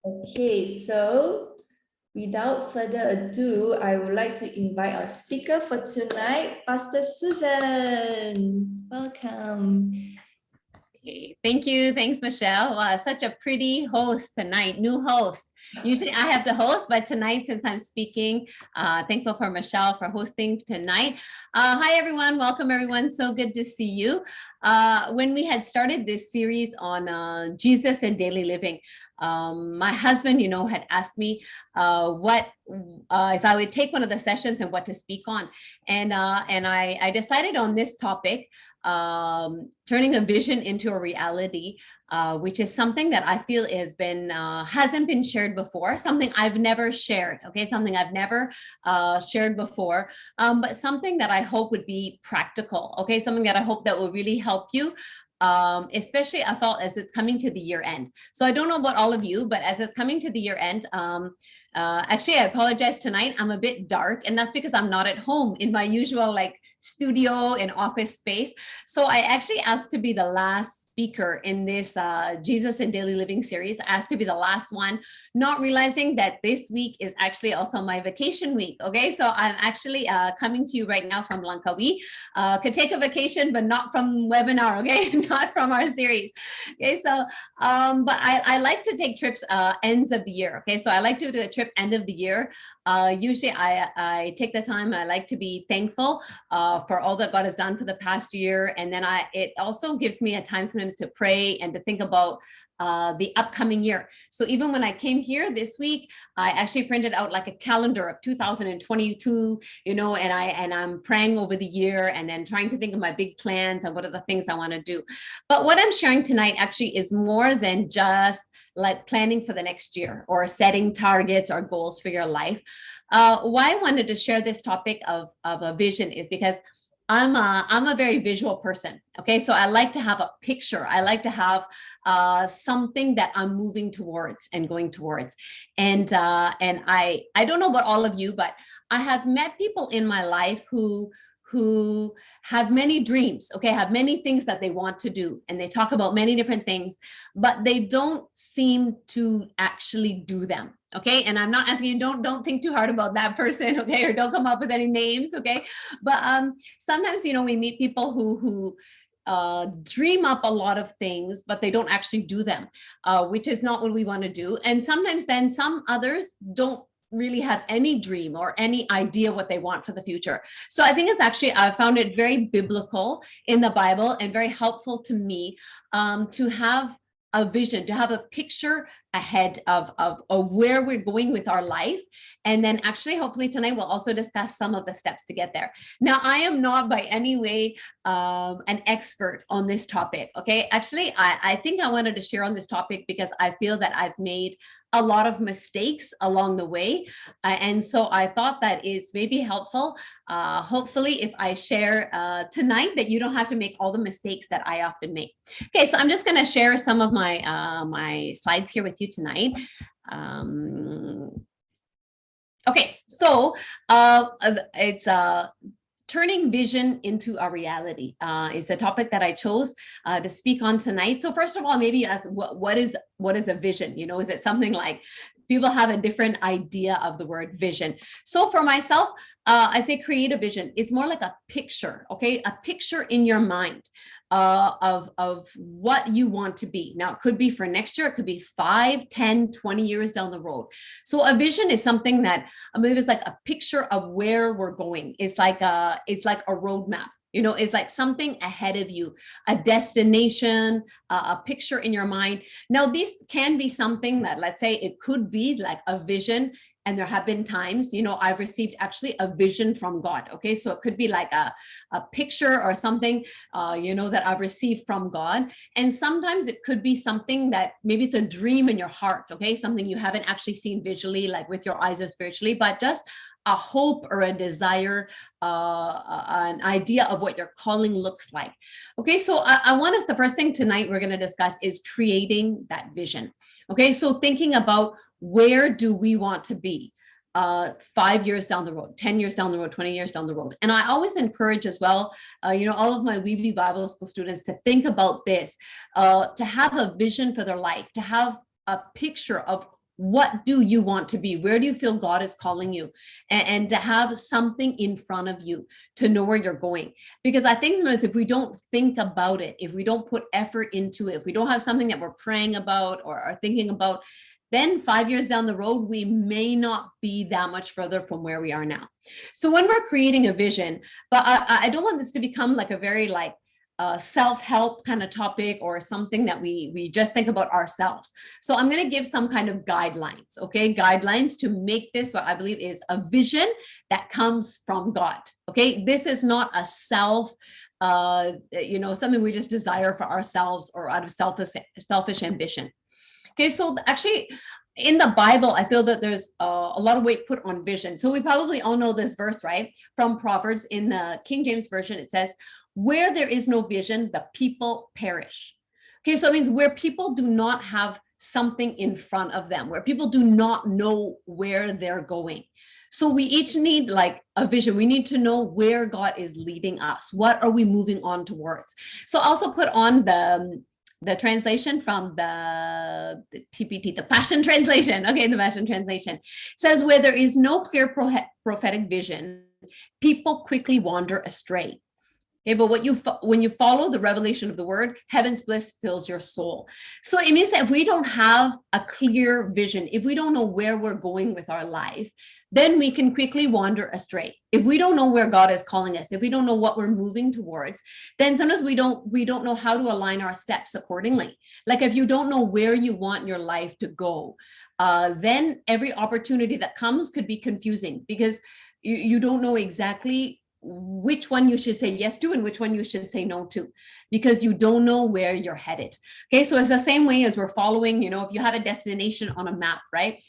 Okay, so without further ado, I would like to invite our speaker for tonight, Pastor Susan. Welcome. Okay, thank you. Thanks, Michelle. Such a pretty host tonight, new host. Usually I have the host, but tonight, since I'm speaking, thankful for Michelle for hosting tonight. Hi, everyone. Welcome, everyone. So good to see you. When we had started this series on Jesus and daily living, my husband, had asked me what if I would take one of the sessions and what to speak on. And I decided on this topic, turning a vision into a reality, which is something that I feel hasn't been shared before, something I've never shared, okay, something I've never shared before, but something that I hope would be practical, okay, something that I hope that will really help you, especially I felt as it's coming to the year end. So I don't know about all of you, but as it's coming to the year end, actually, I apologize tonight. I'm a bit dark, and that's because I'm not at home in my usual studio and office space. So I actually asked to be the last speaker in this Jesus and Daily Living series. I asked to be the last one, not realizing that this week is actually also my vacation week. Okay, so I'm actually coming to you right now from Langkawi. Could take a vacation, but not from webinar. Okay, not from our series. Okay, so but I like to take trips ends of the year. Okay, so I like to do a trip end of the year. Usually I take the time. I like to be thankful for all that God has done for the past year. And then it also gives me a time sometimes to pray and to think about the upcoming year. So even when I came here this week, I actually printed out like a calendar of 2022, and I'm praying over the year and then trying to think of my big plans and what are the things I want to do. But what I'm sharing tonight actually is more than just like planning for the next year or setting targets or goals for your life. Why I wanted to share this topic of a vision is because I'm a very visual person. Okay, so I like to have a picture. I like to have something that I'm moving towards and going towards. And I don't know about all of you, but I have met people in my life who have many dreams, okay, have many things that they want to do, and they talk about many different things, but they don't seem to actually do them. Okay, and I'm not asking you, don't think too hard about that person, okay, or don't come up with any names, okay, but sometimes we meet people who dream up a lot of things, but they don't actually do them, which is not what we want to do. And sometimes then some others don't really have any dream or any idea what they want for the future. So I think I found it very biblical in the Bible and very helpful to me to have a vision, to have a picture ahead of where we're going with our life. And then actually, hopefully tonight, we'll also discuss some of the steps to get there. Now, I am not by any way an expert on this topic, okay? Actually, I think I wanted to share on this topic because I feel that I've made a lot of mistakes along the way. And so I thought that it's maybe helpful, hopefully, if I share tonight that you don't have to make all the mistakes that I often make. Okay, so I'm just gonna share some of my my slides here with you tonight. Okay, so it's turning vision into a reality is the topic that I chose to speak on tonight. So first of all, maybe you ask, what is a vision? Is it something like people have a different idea of the word vision? So for myself, I say create a vision. It's more like a picture, okay? A picture in your mind of what you want to be. Now, it could be for next year. It could be 5, 10, 20 years down the road. So a vision is something that I believe is like a picture of where we're going. It's like a roadmap. It's like something ahead of you, a destination, a picture in your mind. Now, this can be something that, let's say, it could be like a vision. And there have been times, I've received actually a vision from God. Okay, so it could be like a picture or something, that I've received from God. And sometimes it could be something that maybe it's a dream in your heart. Okay, something you haven't actually seen visually, like with your eyes or spiritually, but just a hope or a desire, an idea of what your calling looks like. Okay, so I want us, the first thing tonight we're going to discuss is creating that vision. Okay, so thinking about where do we want to be? 5 years down the road, 10 years down the road, 20 years down the road. And I always encourage as well, all of my Weebly Bible School students to think about this, to have a vision for their life, to have a picture of what do you want to be? Where do you feel God is calling you? And to have something in front of you to know where you're going. Because I think sometimes if we don't think about it, if we don't put effort into it, if we don't have something that we're praying about or are thinking about, then 5 years down the road, we may not be that much further from where we are now. So when we're creating a vision, but I don't want this to become like a very self-help kind of topic or something that we just think about ourselves. So I'm going to give some kind of guidelines, okay? Guidelines to make this what I believe is a vision that comes from God, okay? This is not a something we just desire for ourselves or out of selfish ambition. Okay, so actually in the Bible, I feel that there's a lot of weight put on vision. So we probably all know this verse, right? From Proverbs in the King James Version, it says, where there is no vision, the people perish. Okay, so it means where people do not have something in front of them, where people do not know where they're going. So we each need like a vision. We need to know where God is leading us. What are we moving on towards? So also put on the translation from the TPT, the Passion Translation. Okay, the Passion Translation says, where there is no clear prophetic vision, people quickly wander astray. Okay, but when you follow the revelation of the word, heaven's bliss fills your soul. So it means that if we don't have a clear vision, if we don't know where we're going with our life, then we can quickly wander astray. If we don't know where God is calling us, if we don't know what we're moving towards, then sometimes we don't know how to align our steps accordingly. Like if you don't know where you want your life to go, then every opportunity that comes could be confusing because you don't know exactly which one you should say yes to and which one you should say no to, because you don't know where you're headed. Okay, so it's the same way as we're following, if you have a destination on a map, right?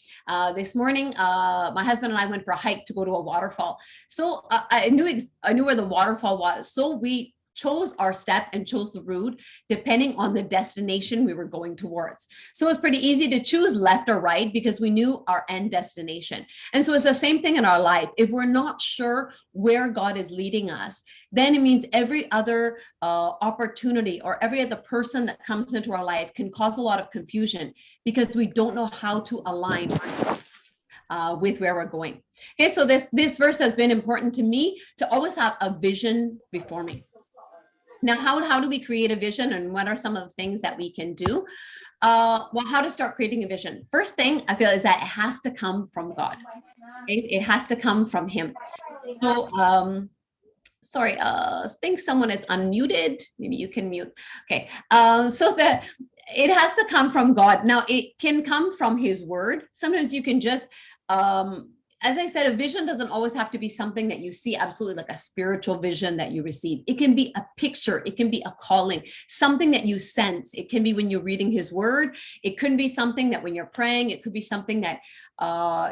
This morning, my husband and I went for a hike to go to a waterfall. So I knew where the waterfall was. So we chose our step and chose the route depending on the destination we were going towards. So it's pretty easy to choose left or right because we knew our end destination. And so it's the same thing in our life. If we're not sure where God is leading us, then it means every other opportunity or every other person that comes into our life can cause a lot of confusion because we don't know how to align with where we're going. Okay, so this verse has been important to me to always have a vision before me. Now, how do we create a vision and what are some of the things that we can do? Well, how to start creating a vision? First thing I feel is that it has to come from God. Okay? It has to come from Him. So, sorry, I think someone is unmuted. Maybe you can mute. Okay, so it has to come from God. Now, it can come from His Word. Sometimes you can just as I said, a vision doesn't always have to be something that you see, absolutely like a spiritual vision that you receive. It can be a picture. It can be a calling, something that you sense. It can be when you're reading His Word. It could be something that when you're praying, it could be something that,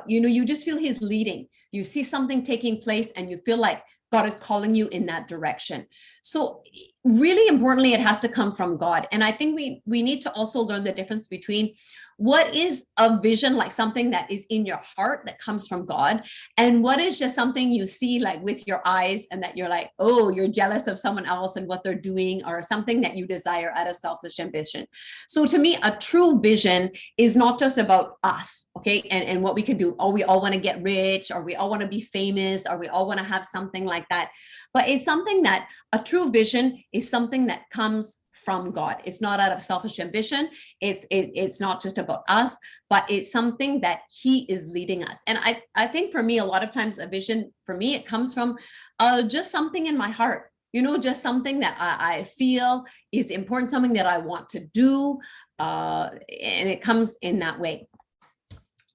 you just feel His leading. You see something taking place and you feel like God is calling you in that direction. So really importantly, it has to come from God. And I think we need to also learn the difference between what is a vision, like something that is in your heart that comes from God, and what is just something you see like with your eyes and that you're like, oh, you're jealous of someone else and what they're doing, or something that you desire out of selfish ambition. So to me, a true vision is not just about us, okay, and what we can do. Oh, we all want to get rich, or we all want to be famous, or we all want to have something like that. But it's something that a true vision is something that comes from God. It's not out of selfish ambition. It's not just about us, but it's something that He is leading us. And I think for me, a lot of times a vision for me, it comes from just something in my heart, just something that I feel is important, something that I want to do. And it comes in that way.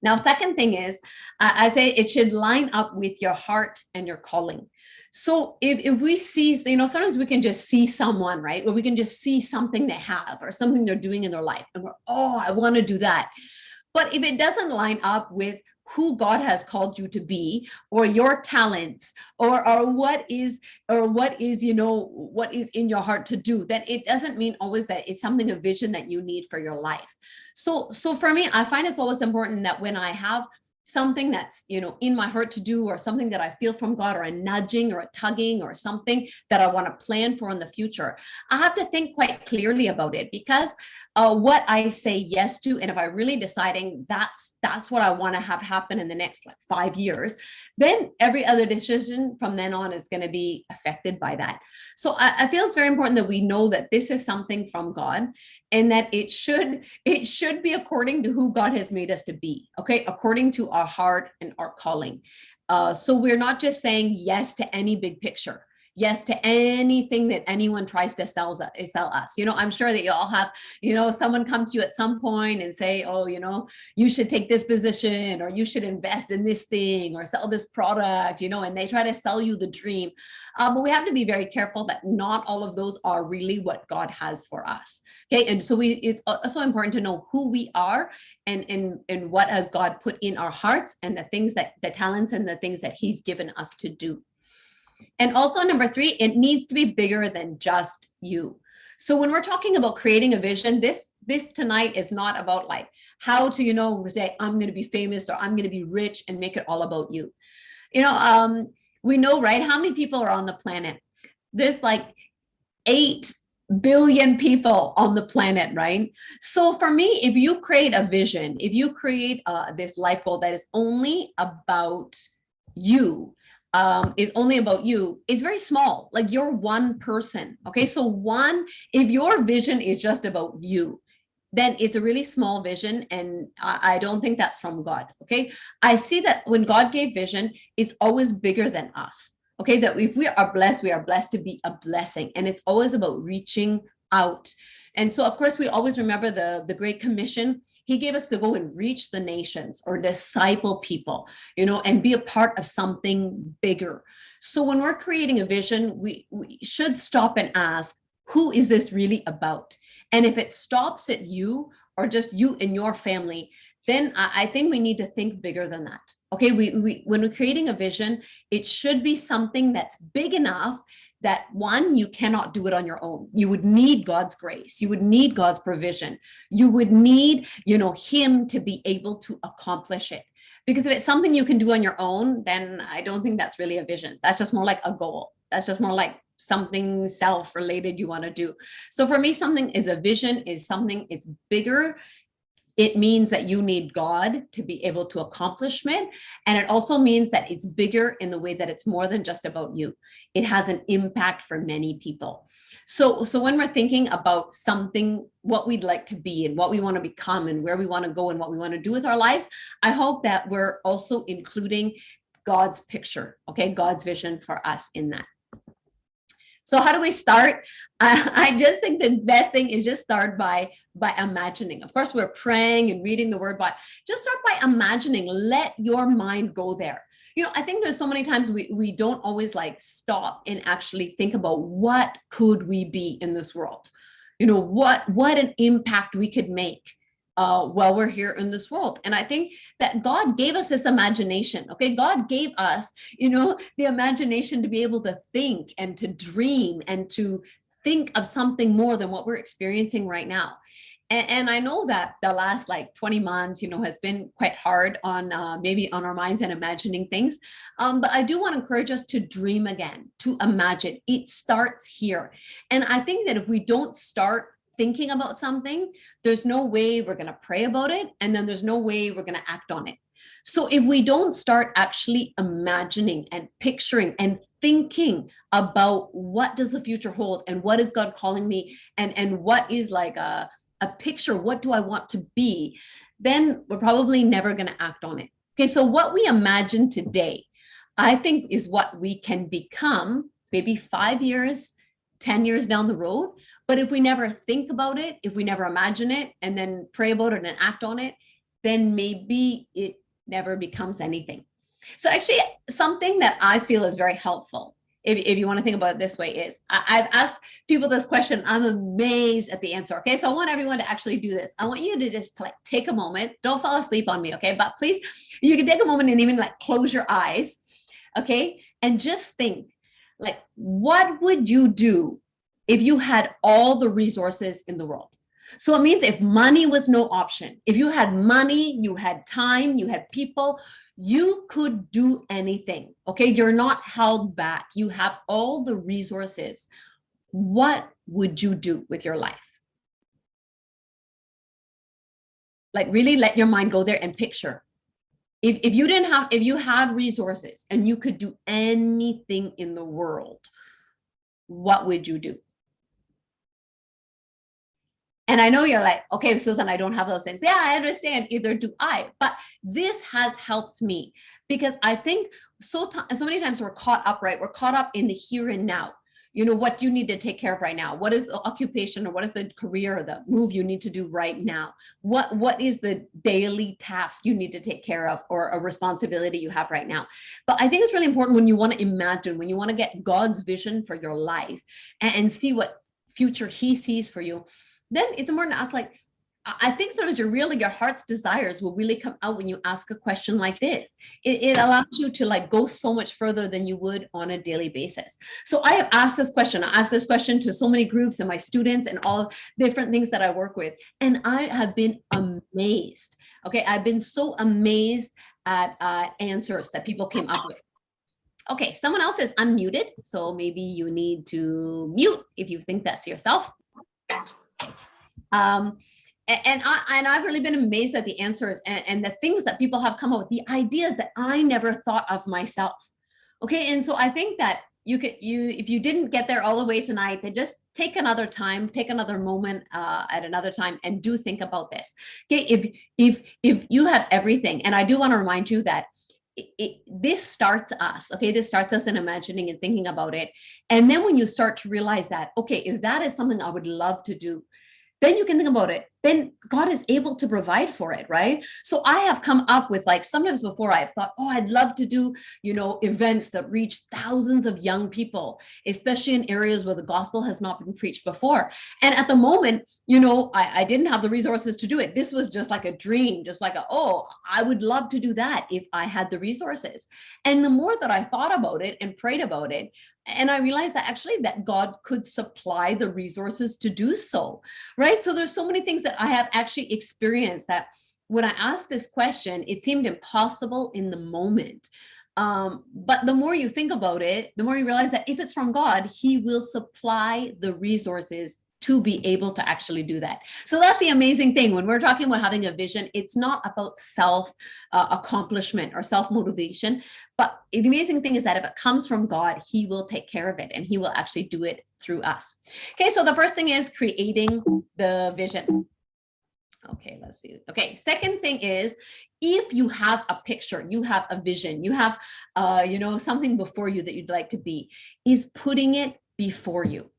Now, second thing is, I say it should line up with your heart and your calling. So if we see, sometimes we can just see someone, right? Or we can just see something they have or something they're doing in their life. And we're, oh, I want to do that. But if it doesn't line up with who God has called you to be, or your talents, or what is what is in your heart to do, then it doesn't mean always that it's something, a vision that you need for your life. So for me, I find it's always important that when I have something that's, in my heart to do, or something that I feel from God, or a nudging or a tugging or something that I want to plan for in the future, I have to think quite clearly about it, because what I say yes to, and if I really deciding that's what I want to have happen in the next 5 years, then every other decision from then on is going to be affected by that. So I feel it's very important that we know that this is something from God, and that it should be according to who God has made us to be, okay, according to our heart and our calling. So we're not just saying yes to any big picture, yes to anything that anyone tries to sell us. I'm sure that you all have, someone come to you at some point and say, oh, you should take this position, or you should invest in this thing, or sell this product, and they try to sell you the dream. But we have to be very careful that not all of those are really what God has for us. Okay. And so it's also important to know who we are, and what has God put in our hearts, and the talents and the things that he's given us to do. And also, number 3, it needs to be bigger than just you. So when we're talking about creating a vision, this tonight is not about how to, say, I'm going to be famous, or I'm going to be rich, and make it all about you. We know, right? How many people are on the planet? There's 8 billion people on the planet, right? So for me, if you create a vision, if you create this life goal that is only about you, it's very small. You're one person. Okay. So if your vision is just about you, then it's a really small vision. And I don't think that's from God. Okay. I see that when God gave vision, it's always bigger than us. Okay. That if we are blessed to be a blessing. And it's always about reaching out. And so, of course, we always remember the Great Commission. He gave us to go and reach the nations, or disciple people, and be a part of something bigger. So when we're creating a vision, we should stop and ask, who is this really about? And if it stops at you, or just you and your family, then I think we need to think bigger than that. Okay, when we're creating a vision, it should be something that's big enough that, one, you cannot do it on your own. You would need God's grace. You would need God's provision. You would need, him to be able to accomplish it. Because if it's something you can do on your own, then I don't think that's really a vision. That's just more like a goal. That's just more like something self-related you want to do. So for me, something is a vision, is something, it's bigger. It means that you need God to be able to accomplish it. And it also means that it's bigger in the way that it's more than just about you. It has an impact for many people. So when we're thinking about something, what we'd like to be and what we want to become and where we want to go and what we want to do with our lives, I hope that we're also including God's picture, okay, God's vision for us in that. So how do we start? I just think the best thing is just start by imagining. Of course, we're praying and reading the word, but just start by imagining. Let your mind go there. I think there's so many times we don't always stop and actually think about what could we be in this world. What an impact we could make while we're here in this world. And I think that God gave us this imagination. Okay, God gave us, the imagination to be able to think and to dream and to think of something more than what we're experiencing right now. And I know that the last 20 months, has been quite hard on maybe on our minds and imagining things. But I do want to encourage us to dream again, to imagine. It starts here. And I think that if we don't start thinking about something, there's no way we're going to pray about it. And then there's no way we're going to act on it. So if we don't start actually imagining and picturing and thinking about what does the future hold and what is God calling me and what is a picture, what do I want to be, then we're probably never going to act on it. Okay, so what we imagine today, I think, is what we can become maybe 5 years, 10 years down the road. But if we never think about it, if we never imagine it and then pray about it and act on it, then maybe it never becomes anything. So actually, something that I feel is very helpful, if you want to think about it this way, is I've asked people this question. I'm amazed at the answer. Okay, so I want everyone to actually do this. I want you to just take a moment. Don't fall asleep on me, okay? But please, you can take a moment and even close your eyes, okay? And just think, what would you do if you had all the resources in the world? So it means if money was no option, if you had money, you had time, you had people, you could do anything. Okay. You're not held back. You have all the resources. What would you do with your life? Like really let your mind go there and picture. If you didn't have, if you had resources and you could do anything in the world, what would you do? And I know you're like, okay, Susan, I don't have those things. Yeah, I understand. Either do I. But this has helped me because I think so many times we're caught up, right? We're caught up in the here and now. You know, what do you need to take care of right now? What is the occupation or what is the career or the move you need to do right now? What is the daily task you need to take care of or a responsibility you have right now? But I think it's really important when you want to imagine, when you want to get God's vision for your life and see what future he sees for you, then it's important to ask, like, I think sometimes your heart's desires will really come out when you ask a question like this. It allows you to like go so much further than you would on a daily basis. So I have asked this question. I asked this question to so many groups and my students and all different things that I work with. And I have been amazed. Okay. I've been so amazed at answers that people came up with. Okay. Someone else is unmuted. So maybe you need to mute if you think that's yourself. And I've really been amazed at the answers and the things that people have come up with, the ideas that I never thought of myself. Okay. And so I think that if you didn't get there all the way tonight, then just take another time, take another moment at another time and do think about this. Okay. If you have everything, and I do want to remind you that this starts us, okay? This starts us in imagining and thinking about it. And then when you start to realize that, okay, if that is something I would love to do, then you can think about it. Then God is able to provide for it, right? So I have come up with, like, sometimes before I've thought, oh, I'd love to do, events that reach thousands of young people, especially in areas where the gospel has not been preached before. And at the moment, I didn't have the resources to do it. This was just like a dream, just like I would love to do that if I had the resources. And the more that I thought about it and prayed about it, and I realized that actually that God could supply the resources to do so, right? So there's so many things that I have actually experienced that when I asked this question, it seemed impossible in the moment. But the more you think about it, the more you realize that if it's from God, he will supply the resources to be able to actually do that. So that's the amazing thing. When we're talking about having a vision, it's not about self accomplishment or self-motivation. But the amazing thing is that if it comes from God, he will take care of it and he will actually do it through us. Okay, so the first thing is creating the vision. Okay, let's see. Okay, second thing is, if you have a picture, you have a vision, you have, something before you that you'd like to be, is putting it before you.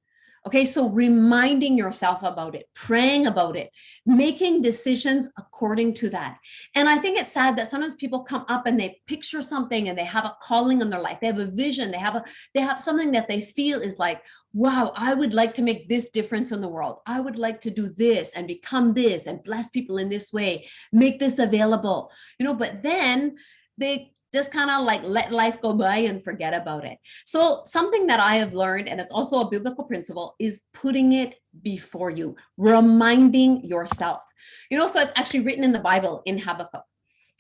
Okay, so reminding yourself about it, praying about it, making decisions according to that. And I think it's sad that sometimes people come up and they picture something and they have a calling in their life. They have a vision. They have something that they feel is like, wow, I would like to make this difference in the world. I would like to do this and become this and bless people in this way, make this available, but then they just kind of like let life go by and forget about it. So something that I have learned, and it's also a biblical principle, is putting it before you, reminding yourself. So it's actually written in the Bible in Habakkuk.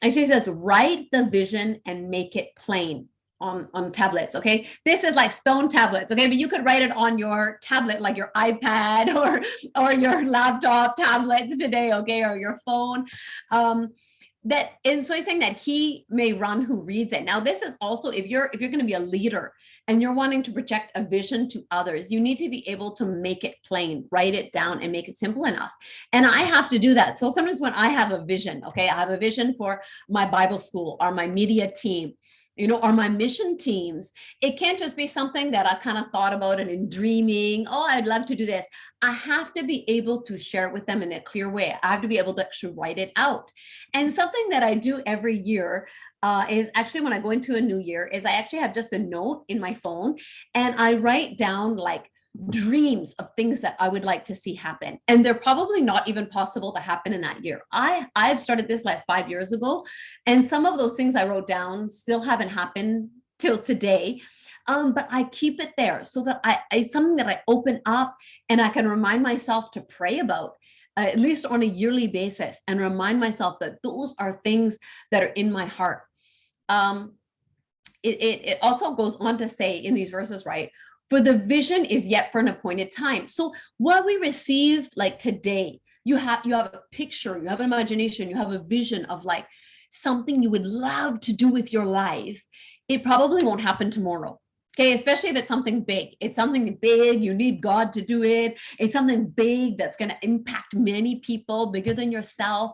Actually says, write the vision and make it plain on tablets. Okay. This is like stone tablets. Okay. But you could write it on your tablet, like your iPad or your laptop tablet today. Okay. Or your phone. And so he's saying that he may run who reads it. Now, this is also, if you're going to be a leader and you're wanting to project a vision to others, you need to be able to make it plain, write it down and make it simple enough. And I have to do that. So sometimes when I have a vision, okay, I have a vision for my Bible school or my media team, or my mission teams, it can't just be something that I kind of thought about and in dreaming, I'd love to do this. I have to be able to share it with them in a clear way. I have to be able to actually write it out. And something that I do every year is actually when I go into a new year is I actually have just a note in my phone and I write down like dreams of things that I would like to see happen. And they're probably not even possible to happen in that year. I've started this like 5 years ago, and some of those things I wrote down still haven't happened till today. But I keep it there so that it's something that I open up and I can remind myself to pray about. at least on a yearly basis, and remind myself that those are things that are in my heart. It also goes on to say in these verses, right? For the vision is yet for an appointed time. So what we receive like today, you have a picture, you have an imagination, you have a vision of like something you would love to do with your life. It probably won't happen tomorrow. Okay, especially if it's something big. It's something big, you need God to do it. It's something big that's going to impact many people, bigger than yourself.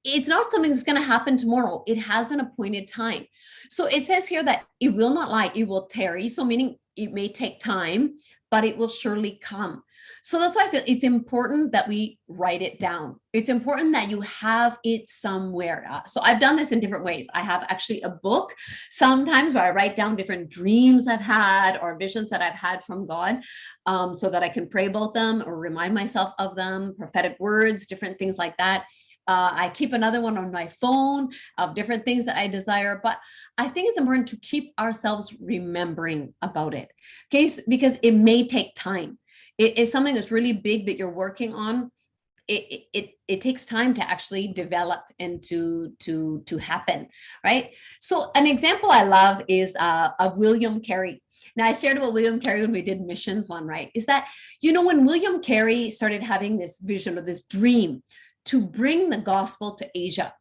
It's not something that's going to happen tomorrow. It has an appointed time. So it says here that it will not lie, it will tarry. So meaning it may take time, but it will surely come. So that's why I feel it's important that we write it down. It's important that you have it somewhere. So I've done this in different ways. I have actually a book sometimes where I write down different dreams I've had or visions that I've had from God, so that I can pray about them or remind myself of them, prophetic words, different things like that. I keep another one on my phone of different things that I desire, but I think it's important to keep ourselves remembering about it, okay? Because it may take time. If something that's really big that you're working on, it takes time to actually develop and to happen, right? So an example I love is of William Kerry. Now I shared about William Carey when we did missions one, right? Is that, when William Carey started having this vision or this dream to bring the gospel to Asia.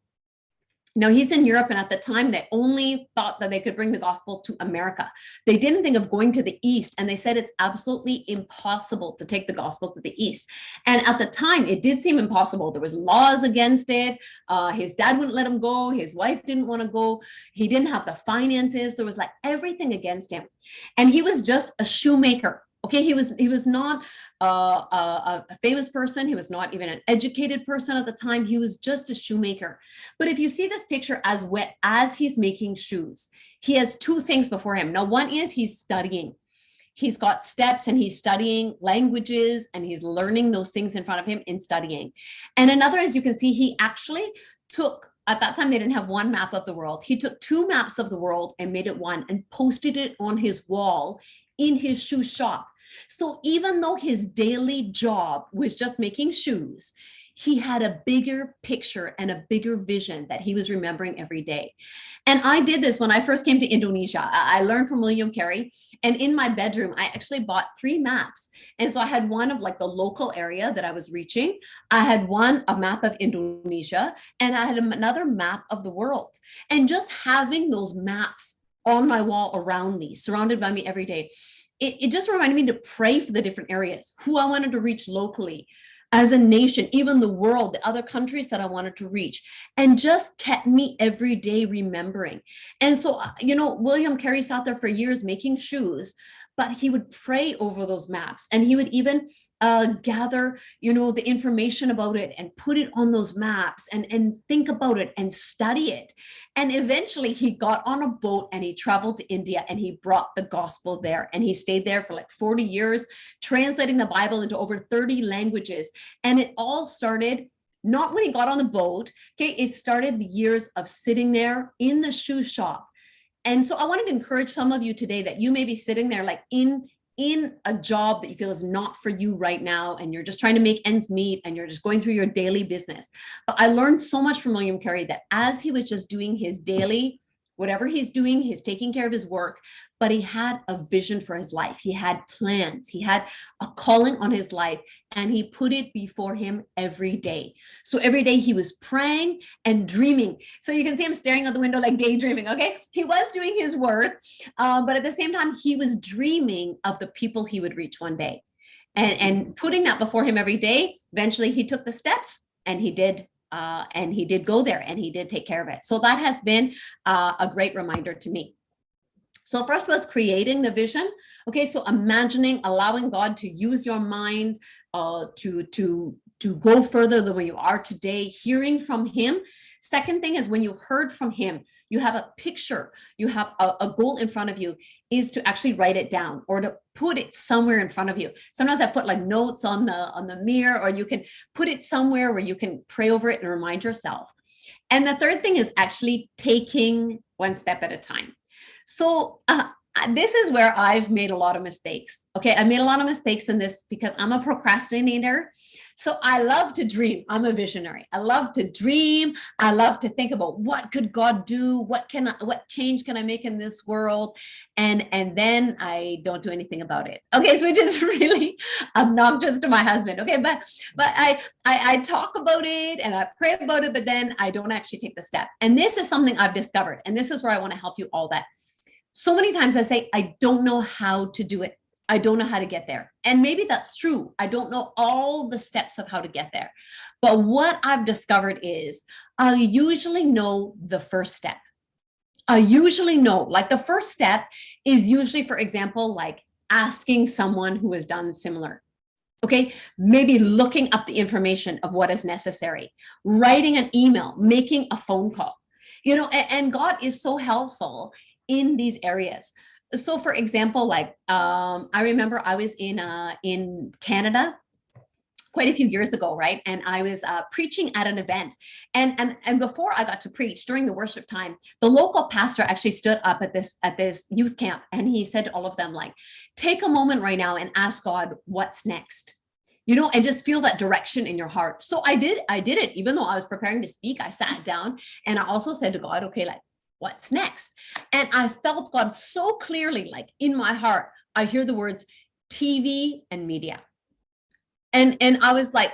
Now he's in Europe, and at the time they only thought that they could bring the gospel to America. They didn't think of going to the East, and they said it's absolutely impossible to take the gospel to the East. And at the time, it did seem impossible. There was laws against it. His dad wouldn't let him go. His wife didn't want to go. He didn't have the finances. There was like everything against him. And he was just a shoemaker. Okay, he was not a famous person. He was not even an educated person at the time. He was just a shoemaker. But if you see this picture as he's making shoes, he has two things before him. Now, one is he's studying. He's got steps and he's studying languages and he's learning those things in front of him in studying. And another, as you can see, he actually took, at that time, they didn't have one map of the world. He took two maps of the world and made it one and posted it on his wall in his shoe shop. So even though his daily job was just making shoes, he had a bigger picture and a bigger vision that he was remembering every day. And I did this when I first came to Indonesia. I learned from William Carey, and in my bedroom, I actually bought 3 maps. And so I had one of like the local area that I was reaching. I had a map of Indonesia, and I had another map of the world. And just having those maps on my wall around me, surrounded by me every day, it just reminded me to pray for the different areas, who I wanted to reach locally, as a nation, even the world, the other countries that I wanted to reach, and just kept me every day remembering. And so, William Carey sat there for years making shoes, but he would pray over those maps, and he would even gather, the information about it and put it on those maps and think about it and study it. And eventually he got on a boat and he traveled to India and he brought the gospel there, and he stayed there for like 40 years, translating the Bible into over 30 languages. And it all started not when he got on the boat. Okay, it started the years of sitting there in the shoe shop. And so I wanted to encourage some of you today that you may be sitting there like in a job that you feel is not for you right now, and you're just trying to make ends meet and you're just going through your daily business. But I learned so much from William Carey that as he was just doing his daily, whatever he's doing, he's taking care of his work, but he had a vision for his life. He had plans. He had a calling on his life, and he put it before him every day. So every day he was praying and dreaming. So you can see him staring out the window like daydreaming, okay? He was doing his work, but at the same time, he was dreaming of the people he would reach one day. And putting that before him every day, eventually he took the steps, and he did go there, and he did take care of it. So that has been a great reminder to me. So first was creating the vision. Okay, so imagining, allowing God to use your mind to go further than where you are today, hearing from him. Second thing is, when you've heard from him, you have a picture, you have a goal in front of you, is to actually write it down or to put it somewhere in front of you. Sometimes I put like notes on the mirror, or you can put it somewhere where you can pray over it and remind yourself. And the third thing is actually taking one step at a time. So this is where I've made a lot of mistakes. Okay, I made a lot of mistakes in this because I'm a procrastinator. So I love to dream. I'm a visionary. I love to dream. I love to think about what could God do? What change can I make in this world? And then I don't do anything about it. Okay, so which is really obnoxious to my husband. Okay, but I talk about it and I pray about it, but then I don't actually take the step. And this is something I've discovered, and this is where I want to help you all. That so many times I say I don't know how to do it. I don't know how to get there. And maybe that's true. I don't know all the steps of how to get there. But what I've discovered is I usually know the first step. I usually know, like the first step is usually, for example, like asking someone who has done similar. Okay, maybe looking up the information of what is necessary, writing an email, making a phone call, and God is so helpful in these areas. So for example, like I remember I was in Canada quite a few years ago, right? And I was preaching at an event, and before I got to preach during the worship time, the local pastor actually stood up at this youth camp, and he said to all of them, like, take a moment right now and ask God what's next. And just feel that direction in your heart. So I did it, even though I was preparing to speak. I sat down and I also said to God, okay, like, what's next? And I felt God so clearly, like in my heart, I hear the words TV and media. And I was like,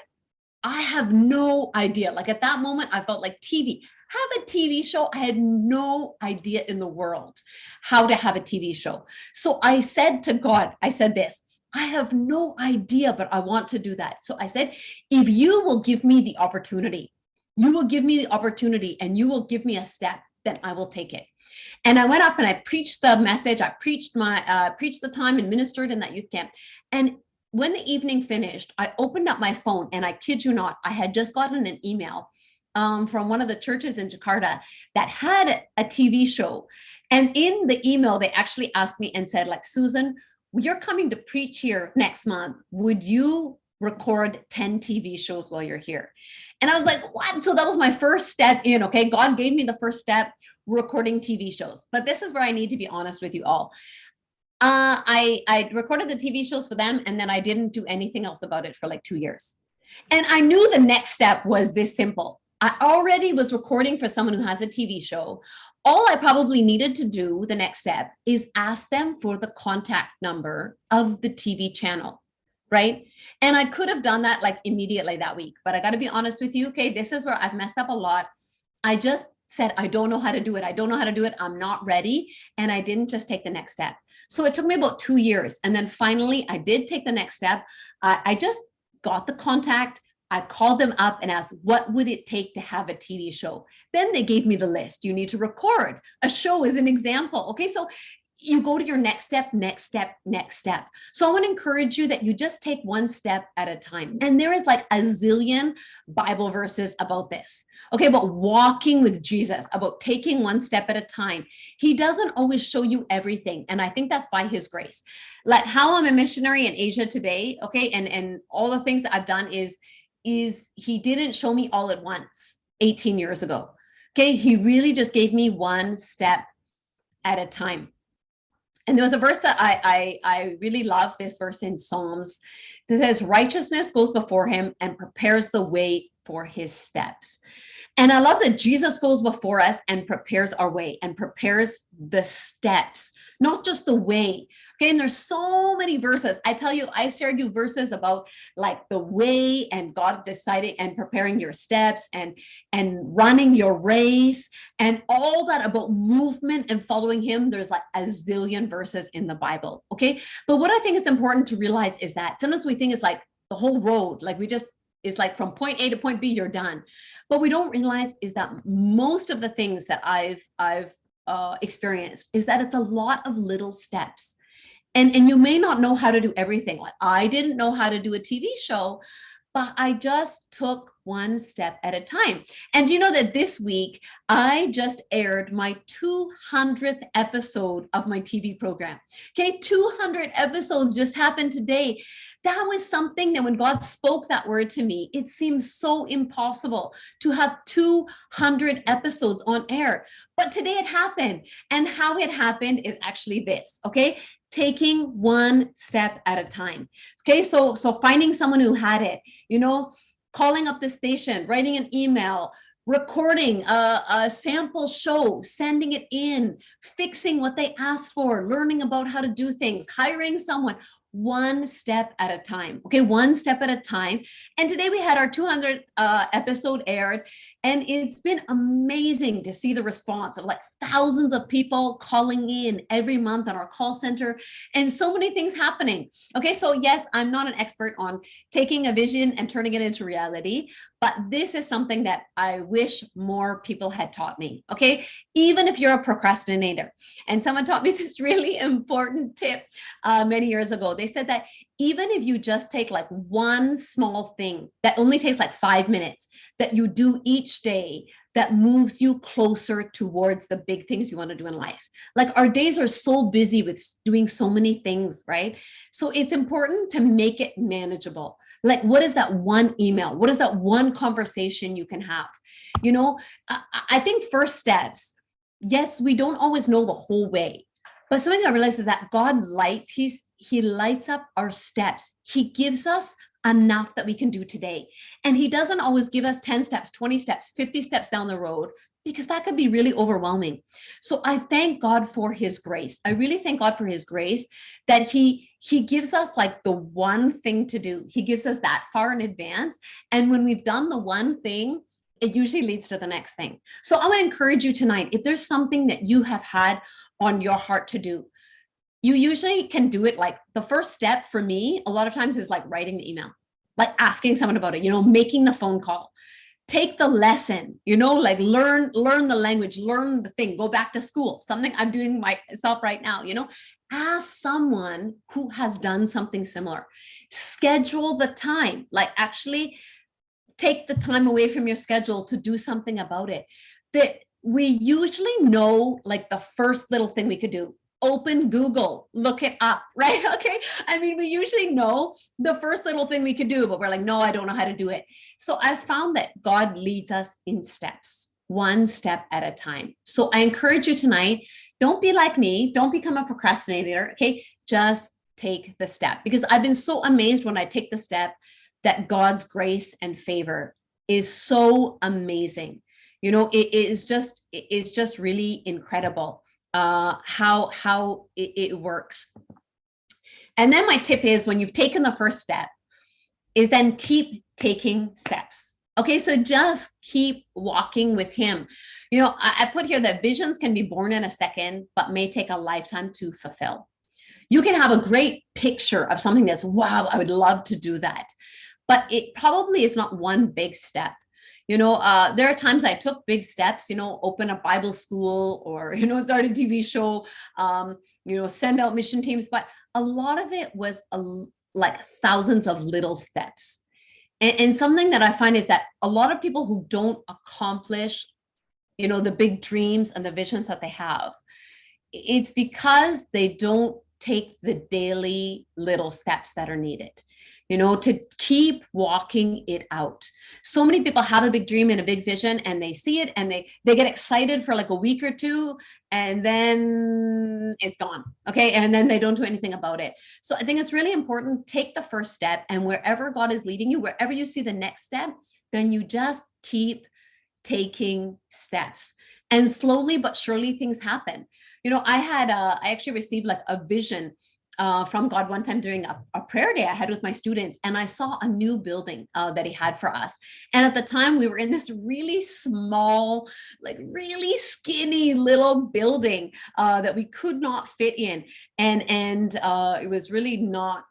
I have no idea. Like at that moment, I felt like TV, have a TV show. I had no idea in the world how to have a TV show. So I said to God, I said this, I have no idea, but I want to do that. So I said, if you will give me the opportunity, and you will give me a step, then I will take it. And I went up and I preached the message. I preached the time and ministered in that youth camp. And when the evening finished, I opened up my phone, and I kid you not, I had just gotten an email from one of the churches in Jakarta that had a TV show. And in the email, they actually asked me and said, like, Susan, you're coming to preach here next month. Would you record 10 TV shows while you're here? And I was like, what? So that was my first step in, okay? God gave me the first step, recording TV shows. But this is where I need to be honest with you all. I recorded the TV shows for them, and then I didn't do anything else about it for like 2 years. And I knew the next step was this simple. I already was recording for someone who has a TV show. All I probably needed to do, the next step, is ask them for the contact number of the TV channel, right? And I could have done that like immediately that week, but I got to be honest with you. Okay, this is where I've messed up a lot. I just said, I don't know how to do it. I don't know how to do it. I'm not ready. And I didn't just take the next step. So it took me about 2 years. And then finally, I did take the next step. I just got the contact. I called them up and asked, what would it take to have a TV show? Then they gave me the list. You need to record a show as an example. Okay, so you go to your next step, next step, next step. So I want to encourage you that you just take one step at a time. And there is like a zillion Bible verses about this. Okay, about walking with Jesus, about taking one step at a time. He doesn't always show you everything. And I think that's by his grace. Like how I'm a missionary in Asia today, okay, and all the things that I've done is he didn't show me all at once 18 years ago. Okay, he really just gave me one step at a time. And there was a verse that I really love, this verse in Psalms that says, righteousness goes before him and prepares the way for his steps. And I love that Jesus goes before us and prepares our way and prepares the steps, not just the way. Okay, and there's so many verses. I tell you, I shared you verses about like the way and God deciding and preparing your steps and running your race and all that about movement and following him. There's like a zillion verses in the Bible. Okay, but what I think is important to realize is that sometimes we think it's like the whole road, like it's like from point A to point B, you're done. But we don't realize is that most of the things that I've experienced is that it's a lot of little steps. And you may not know how to do everything. Like I didn't know how to do a TV show, but I just took one step at a time. And you know that this week, I just aired my 200th episode of my TV program. Okay, 200 episodes just happened today. That was something that when God spoke that word to me, it seemed so impossible to have 200 episodes on air. But today it happened. And how it happened is actually this, okay? taking one step at a time. Okay, so finding someone who had it, calling up the station, writing an email, recording a sample show, sending it in, fixing what they asked for, learning about how to do things, hiring someone, one step at a time. Okay, one step at a time. And today we had our 200th episode aired, and it's been amazing to see the response of like thousands of people calling in every month on our call center, and so many things happening. Okay, so yes, I'm not an expert on taking a vision and turning it into reality, but this is something that I wish more people had taught me. Okay, even if you're a procrastinator. And someone taught me this really important tip many years ago. They said that even if you just take like one small thing that only takes like 5 minutes that you do each day, that moves you closer towards the big things you want to do in life. Like our days are so busy with doing so many things, right? So it's important to make it manageable. Like, what is that one email? What is that one conversation you can have? I think first steps, yes, we don't always know the whole way, but something I realized is that God lights, he lights up our steps. He gives us enough that we can do today. And he doesn't always give us 10 steps, 20 steps, 50 steps down the road, because that could be really overwhelming. So I thank God for his grace. I really thank God for his grace that he gives us like the one thing to do. He gives us that far in advance. And when we've done the one thing, it usually leads to the next thing. So I want to encourage you tonight, if there's something that you have had on your heart to do, you usually can do it. Like the first step for me, a lot of times is like writing the email, like asking someone about it, making the phone call, take the lesson, like learn the language, learn the thing, go back to school, something I'm doing myself right now, ask someone who has done something similar, schedule the time, like actually take the time away from your schedule to do something about it. That we usually know like the first little thing we could do. Open Google, look it up, right? Okay. I mean, we usually know the first little thing we could do, but we're like, no, I don't know how to do it. So I found that God leads us in steps, one step at a time. So I encourage you tonight, don't be like me. Don't become a procrastinator. Okay. Just take the step, because I've been so amazed when I take the step that God's grace and favor is so amazing. It's just really incredible how it works. And then my tip is, when you've taken the first step, is then keep taking steps. Okay, so just keep walking with him. I put here that visions can be born in a second, but may take a lifetime to fulfill. You can have a great picture of something that's, wow, I would love to do that. But it probably is not one big step. There are times I took big steps, open a Bible school, or, start a TV show, send out mission teams. But a lot of it was like thousands of little steps. And something that I find is that a lot of people who don't accomplish, the big dreams and the visions that they have, it's because they don't take the daily little steps that are needed, to keep walking it out. So many people have a big dream and a big vision, and they see it and they get excited for like a week or two, and then it's gone. Okay. And then they don't do anything about it. So I think it's really important, take the first step, and wherever God is leading you, wherever you see the next step, then you just keep taking steps. And slowly but surely things happen. I actually received like a vision from God one time during a prayer day I had with my students, and I saw a new building that he had for us. And at the time, we were in this really small, like really skinny little building that we could not fit in, and it was really not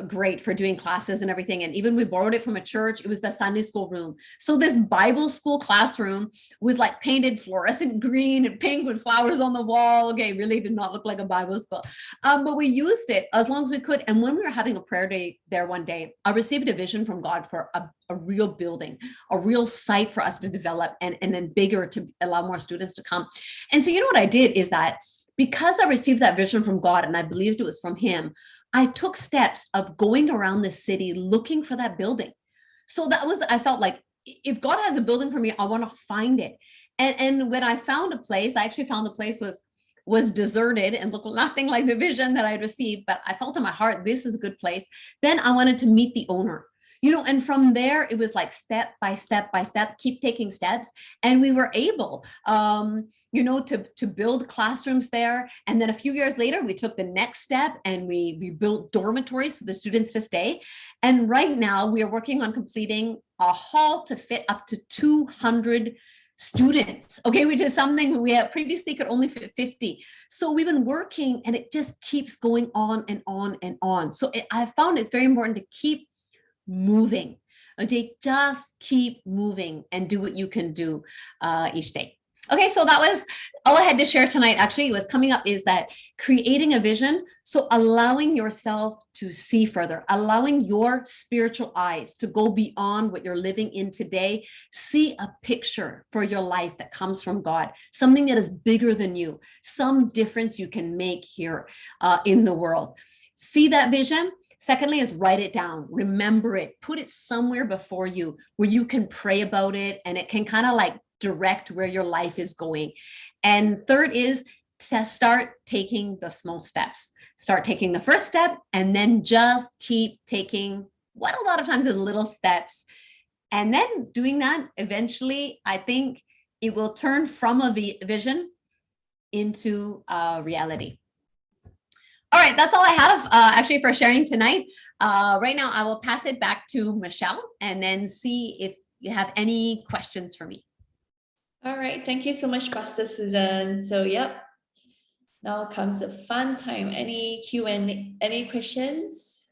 great for doing classes and everything. And even we borrowed it from a church. It was the Sunday school room. So this Bible school classroom was like painted fluorescent green and pink with flowers on the wall. Okay, really did not look like a Bible school. But we used it as long as we could. And when we were having a prayer day there one day, I received a vision from God for a real building, a real site for us to develop, and then bigger to allow more students to come. And so what I did is that, because I received that vision from God and I believed it was from him, I took steps of going around the city looking for that building. So I felt like, if God has a building for me, I want to find it. And when I found a place, I actually found the place was was deserted and looked nothing like the vision that I received, but I felt in my heart, this is a good place. Then I wanted to meet the owner, and from there, it was like step by step by step, keep taking steps. And we were able, to build classrooms there. And then a few years later, we took the next step and we built dormitories for the students to stay. And right now we are working on completing a hall to fit up to 200 students, okay, which is something we had previously could only fit 50. So we've been working and it just keeps going on and on and on. So I found it's very important to keep moving. Okay, just keep moving and do what you can do each day. Okay, so that was all I had to share tonight. Actually, what's coming up is that creating a vision. So allowing yourself to see further, allowing your spiritual eyes to go beyond what you're living in today. See a picture for your life that comes from God, something that is bigger than you, some difference you can make here in the world. See that vision. Secondly is write it down, remember it, put it somewhere before you where you can pray about it and it can kind of like direct where your life is going. And third is to start taking the small steps. Start taking the first step and then just keep taking what a lot of times is little steps. And then doing that, eventually, I think it will turn from a vision into reality. All right, that's all I have actually for sharing tonight. Right now, I will pass it back to Michelle and then see if you have any questions for me. All right, thank you so much, Pastor Susan. So, yep, now comes the fun time. Any Q&A, any questions?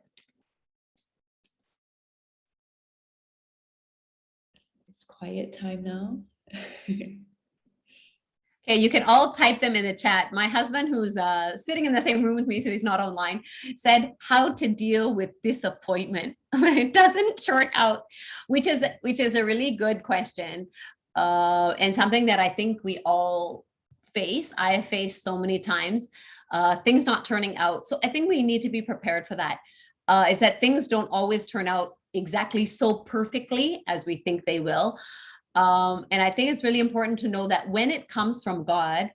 It's quiet time now. Okay, you can all type them in the chat. My husband, who's sitting in the same room with me, so he's not online, said how to deal with disappointment when it doesn't turn out, which is a really good question, and something that I think we all face. I have faced so many times, things not turning out. So I think we need to be prepared for that. Is that things don't always turn out exactly so perfectly as we think they will. And I think it's really important to know that when it comes from God,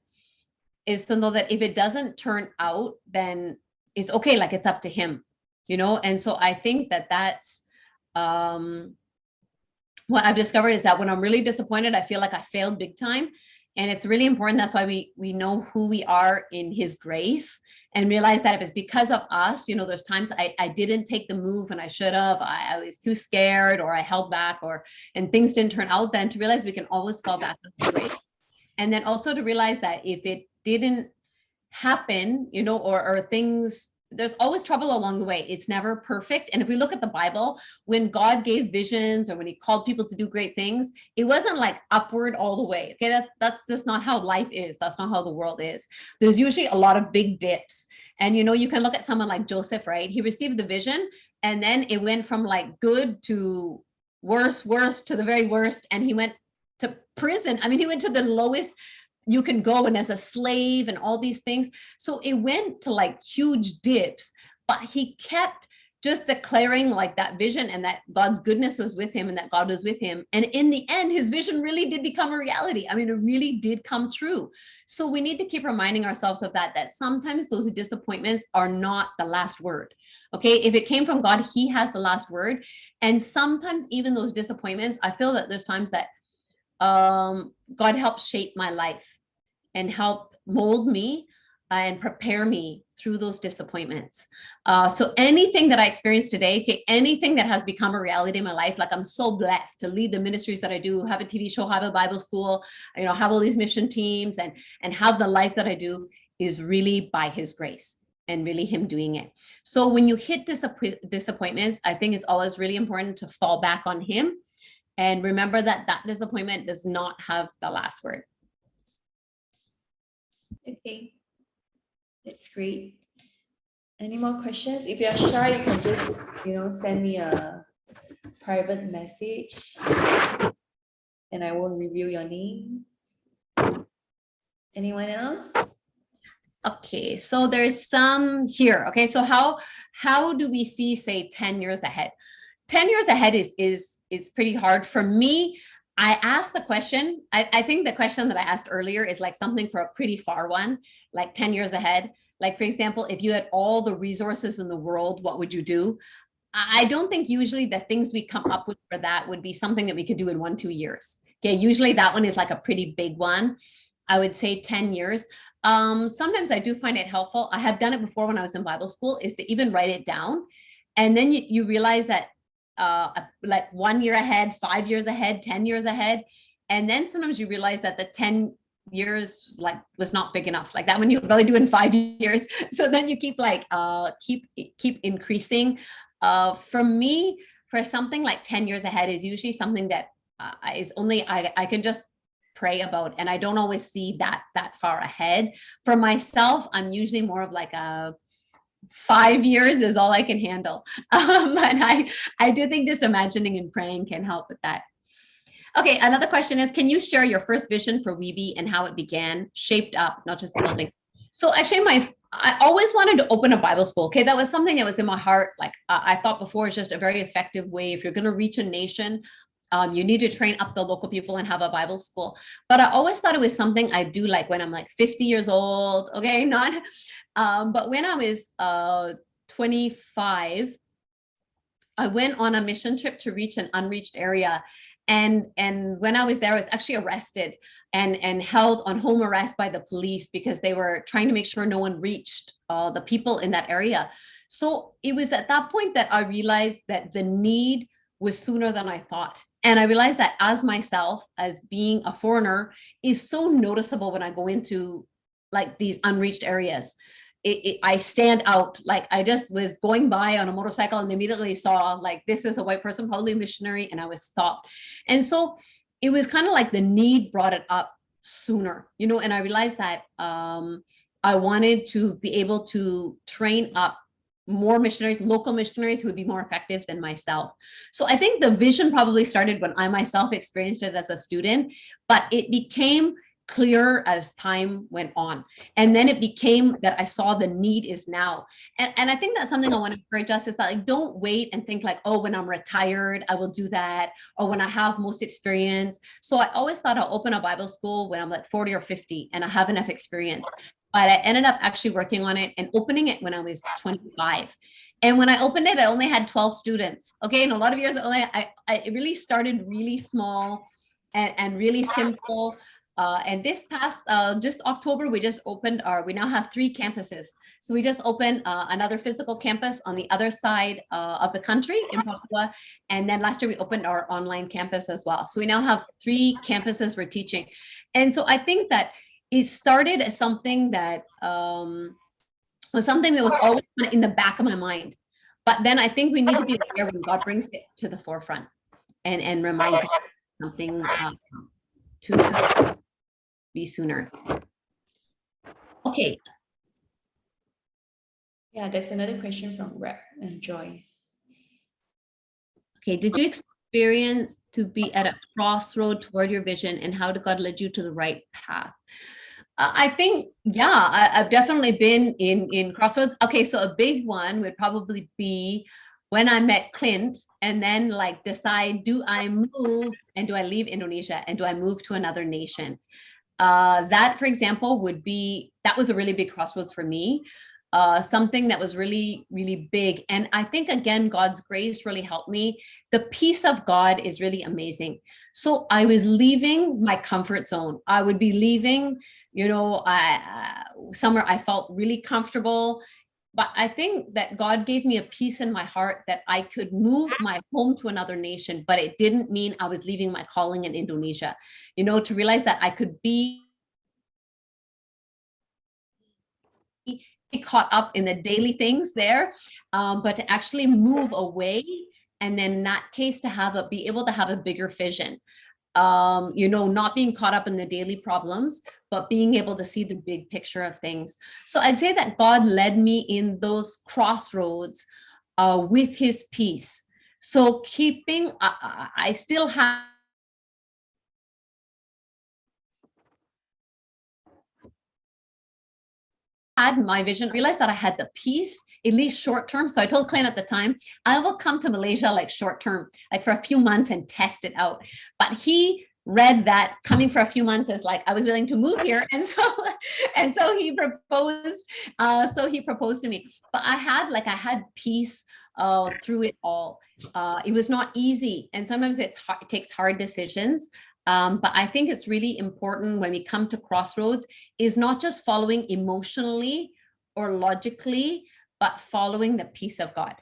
is to know that if it doesn't turn out, then it's okay, like it's up to him, And so I think that that's what I've discovered is that when I'm really disappointed, I feel like I failed big time. And it's really important. That's why we know who we are in his grace and realize that if it's because of us, there's times I didn't take the move and I should have, I was too scared or I held back and things didn't turn out, then to realize we can always fall back on his grace. And then also to realize that if it didn't happen, or things, there's always trouble along the way. It's never perfect. And if we look at the Bible, when God gave visions or when he called people to do great things, it wasn't like upward all the way. Okay, that's just not how life is. That's not how the world is. There's usually a lot of big dips. And you can look at someone like Joseph, right? He received the vision and then it went from like good to worse to the very worst. And he went to prison. I mean, he went to the lowest you can go and as a slave and all these things. So it went to like huge dips, but he kept just declaring like that vision and that God's goodness was with him and that God was with him. And in the end, his vision really did become a reality. I mean, it really did come true. So we need to keep reminding ourselves of that sometimes those disappointments are not the last word. Okay, if it came from God, he has the last word. And sometimes even those disappointments, I feel that there's times that God helped shape my life and help mold me and prepare me through those disappointments. So anything that I experienced today, okay, anything that has become a reality in my life, like I'm so blessed to lead the ministries that I do, have a TV show, have a Bible school, have all these mission teams and have the life that I do is really by his grace and really him doing it. So when you hit disappointments, I think it's always really important to fall back on him. And remember that disappointment does not have the last word. Okay, that's great. Any more questions? If you're shy, you can just, send me a private message and I won't reveal your name. Anyone else? Okay, so there's some here. Okay, so how do we see, say, 10 years ahead? 10 years ahead is pretty hard for me. I asked the question. I think the question that I asked earlier is like something for a pretty far one, like 10 years ahead. Like, for example, if you had all the resources in the world, what would you do? I don't think usually the things we come up with for that would be something that we could do in 1-2 years. Okay, usually that one is like a pretty big one. I would say 10 years. Sometimes I do find it helpful. I have done it before when I was in Bible school, is to even write it down. And then you realize that like 1 year ahead, 5 years ahead, 10 years ahead. And then sometimes you realize that the 10 years like was not big enough, like that one you really do in 5 years. So then you keep like keep increasing. For me, for something like 10 years ahead is usually something that is only I can just pray about, and I don't always see that far ahead. For myself, I'm usually more of like a 5 years is all I can handle. But I do think just imagining and praying can help with that. Okay, another question is, can you share your first vision for Weeby and how it began, shaped up, not just the building? So actually, I always wanted to open a Bible school. Okay, that was something that was in my heart. Like I thought before, it's just a very effective way. If you're going to reach a nation, you need to train up the local people and have a Bible school. But I always thought it was something I do like when I'm like 50 years old. Okay, not. But when I was 25, I went on a mission trip to reach an unreached area. And when I was there, I was actually arrested and held on home arrest by the police because they were trying to make sure no one reached the people in that area. So it was at that point that I realized that the need was sooner than I thought. And I realized that as myself, as being a foreigner, is so noticeable when I go into like these unreached areas. I stand out. Like I just was going by on a motorcycle and immediately saw like, this is a white person, probably a missionary, and I was stopped. And so it was kind of like the need brought it up sooner, and I realized that I wanted to be able to train up more missionaries, local missionaries who would be more effective than myself. So I think the vision probably started when I myself experienced it as a student, but it became clearer as time went on. And then it became that I saw the need is now. And I think that's something I want to encourage us is that like, don't wait and think like, oh, when I'm retired, I will do that. Or when I have most experience. So I always thought I'll open a Bible school when I'm like 40 or 50 and I have enough experience. But I ended up actually working on it and opening it when I was 25. And when I opened it, I only had 12 students. Okay. In a lot of years, it really started really small and really simple. And this past just October, we now have 3 campuses. So we just opened another physical campus on the other side of the country in Papua. And then last year we opened our online campus as well. So we now have 3 campuses we're teaching. And so I think that it started as something that was something that was always in the back of my mind. But then I think we need to be aware when God brings it to the forefront and reminds us something to be sooner. Okay. Yeah, there's another question from Rep and Joyce. Okay, did you experience to be at a crossroad toward your vision, and how did God lead you to the right path? I think, yeah, I've definitely been in crossroads. Okay, so a big one would probably be when I met Clint and then like decide, do I move and do I leave Indonesia and do I move to another nation? That, for example, that was a really big crossroads for me. Something that was really, really big. And I think, again, God's grace really helped me. The peace of God is really amazing. So I was leaving my comfort zone. I would be leaving, somewhere I felt really comfortable. But I think that God gave me a peace in my heart that I could move my home to another nation, but it didn't mean I was leaving my calling in Indonesia. To realize that I could be caught up in the daily things there, but to actually move away, and then in that case to be able to have a bigger vision. Not being caught up in the daily problems, but being able to see the big picture of things. So I'd say that God led me in those crossroads with his peace. So I still have had my vision, realized that I had the peace, at least short term. So I told Clint at the time, I will come to Malaysia like short term, like for a few months and test it out. But he read that coming for a few months as like I was willing to move here, and so he proposed. So he proposed to me. But I had peace through it all. It was not easy, and sometimes it takes hard decisions. But I think it's really important when we come to Crossroads is not just following emotionally or logically, but following the peace of God.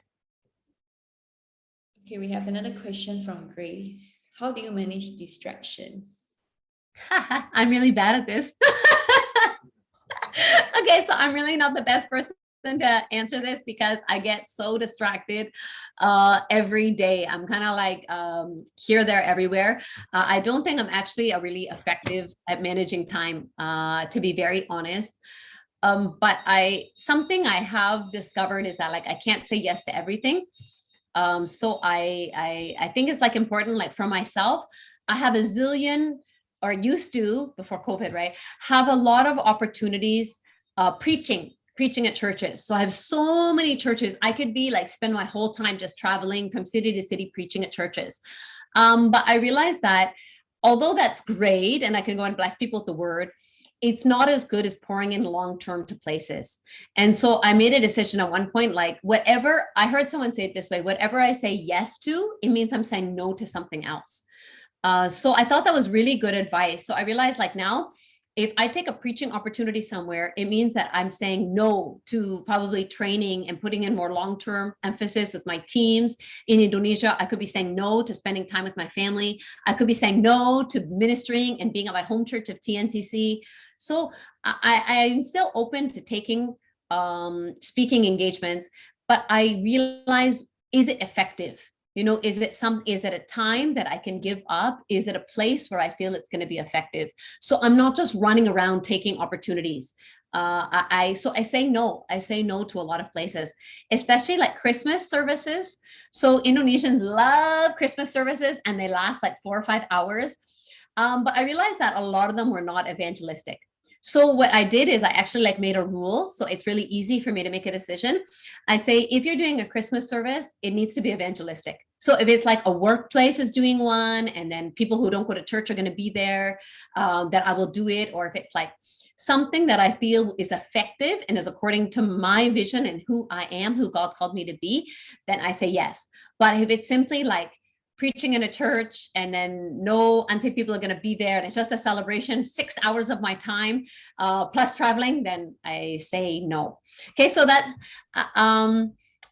Okay, we have another question from Grace. How do you manage distractions? I'm really bad at this. Okay, so I'm really not the best person to answer this because I get so distracted every day. I'm kind of like here, there, everywhere. I don't think I'm actually a really effective at managing time, to be very honest. But something I have discovered is that like I can't say yes to everything. So I think it's like important, like for myself, I have a zillion, or used to before COVID, right? Have a lot of opportunities preaching at churches. So I have so many churches. I could be like spend my whole time just traveling from city to city preaching at churches. But I realized that although that's great and I can go and bless people with the word, it's not as good as pouring in long-term to places. And so I made a decision at one point, like whatever, I heard someone say it this way, whatever I say yes to, it means I'm saying no to something else. So I thought that was really good advice. So I realized like now, if I take a preaching opportunity somewhere, it means that I'm saying no to probably training and putting in more long-term emphasis with my teams. In Indonesia, I could be saying no to spending time with my family. I could be saying no to ministering and being at my home church of TNCC. So I'm still open to taking speaking engagements, but I realize, is it effective? You know, is it a time that I can give up? Is it a place where I feel it's going to be effective? So I'm not just running around taking opportunities. So I say no. I say no to a lot of places, especially like Christmas services. So Indonesians love Christmas services and they last like 4 or 5 hours. But I realized that a lot of them were not evangelistic. So what I did is I actually like made a rule. So it's really easy for me to make a decision. I say, if you're doing a Christmas service, it needs to be evangelistic. So if it's like a workplace is doing one, and then people who don't go to church are going to be there, that I will do it. Or if it's like something that I feel is effective and is according to my vision and who I am, who God called me to be, then I say yes. But if it's simply like preaching in a church and then no unsaved people are going to be there and it's just a celebration, 6 hours of my time plus traveling, then I say no. Okay, so that's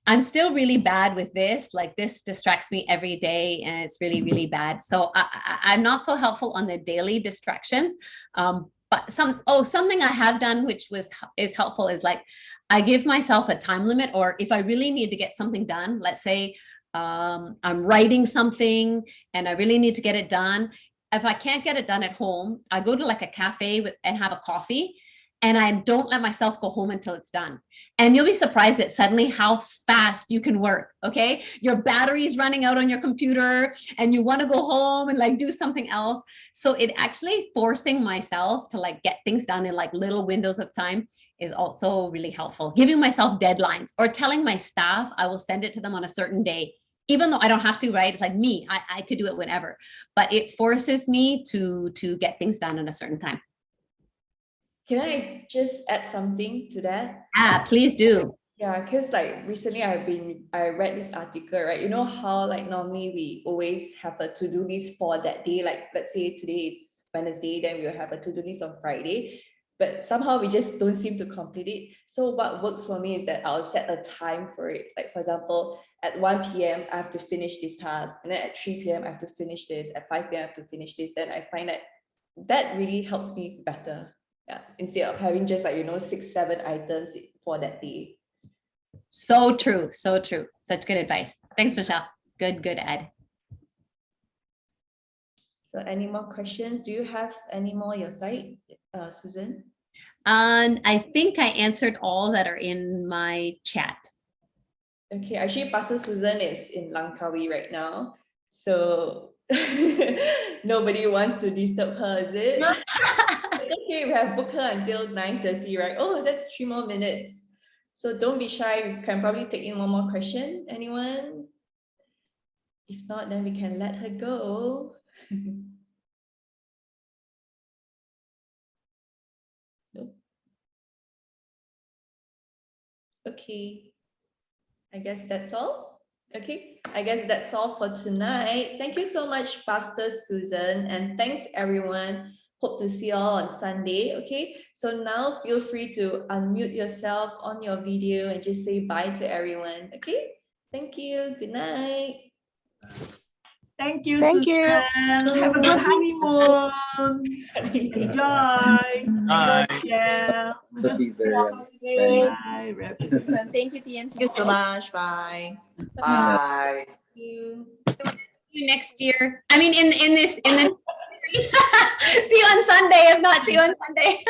I'm still really bad with this. Like this distracts me every day and it's really, really bad. So I'm not so helpful on the daily distractions. But something I have done, which is helpful, is like I give myself a time limit, or if I really need to get something done, let's say I'm writing something and I really need to get it done. If I can't get it done at home, I go to like a cafe and have a coffee, and I don't let myself go home until it's done. And you'll be surprised at suddenly how fast you can work. Okay, your battery's running out on your computer and you want to go home and like do something else. So it actually forcing myself to like get things done in like little windows of time is also really helpful. Giving myself deadlines or telling my staff I will send it to them on a certain day, even though I don't have to, right? It's like me, I could do it whenever, but it forces me to get things done in a certain time. Can I just add something to that? Please do. Yeah, because like recently I read this article, right? You know how like normally we always have a to-do list for that day. Like let's say today is Wednesday, then we'll have a to-do list on Friday. But somehow we just don't seem to complete it. So what works for me is that I'll set a time for it. Like for example, at 1 p.m. I have to finish this task, and then at 3 p.m. I have to finish this, at 5 p.m. I have to finish this. Then I find that really helps me better. Yeah, instead of having just like 6-7 items for that day. So true, so true. Such good advice. Thanks, Michelle. Good Ed. So any more questions? Do you have any more your side, Susan? And I think I answered all that are in my chat. Okay, actually Pastor Susan is in Langkawi right now. So Nobody wants to disturb her, is it? Okay, we have booked her until 9:30, right? Oh, that's 3 more minutes. So don't be shy. We can probably take in one more question. Anyone? If not, then we can let her go. Nope. Okay. I guess that's all. Okay, I guess that's all for tonight. Thank you so much, Pastor Susan, and thanks everyone. Hope to see you all on Sunday. Okay, so now feel free to unmute yourself on your video and just say bye to everyone. Okay, thank you. Good night. Thank you, Thank you. Susan. Have a good honeymoon. Enjoy. Bye. Michelle. That'd be very understanding. Bye. Thank you, TNC. Thank you so much. Bye. Bye. Thank you. See you next year. I mean, in the see you on Sunday. If not, see you on Sunday.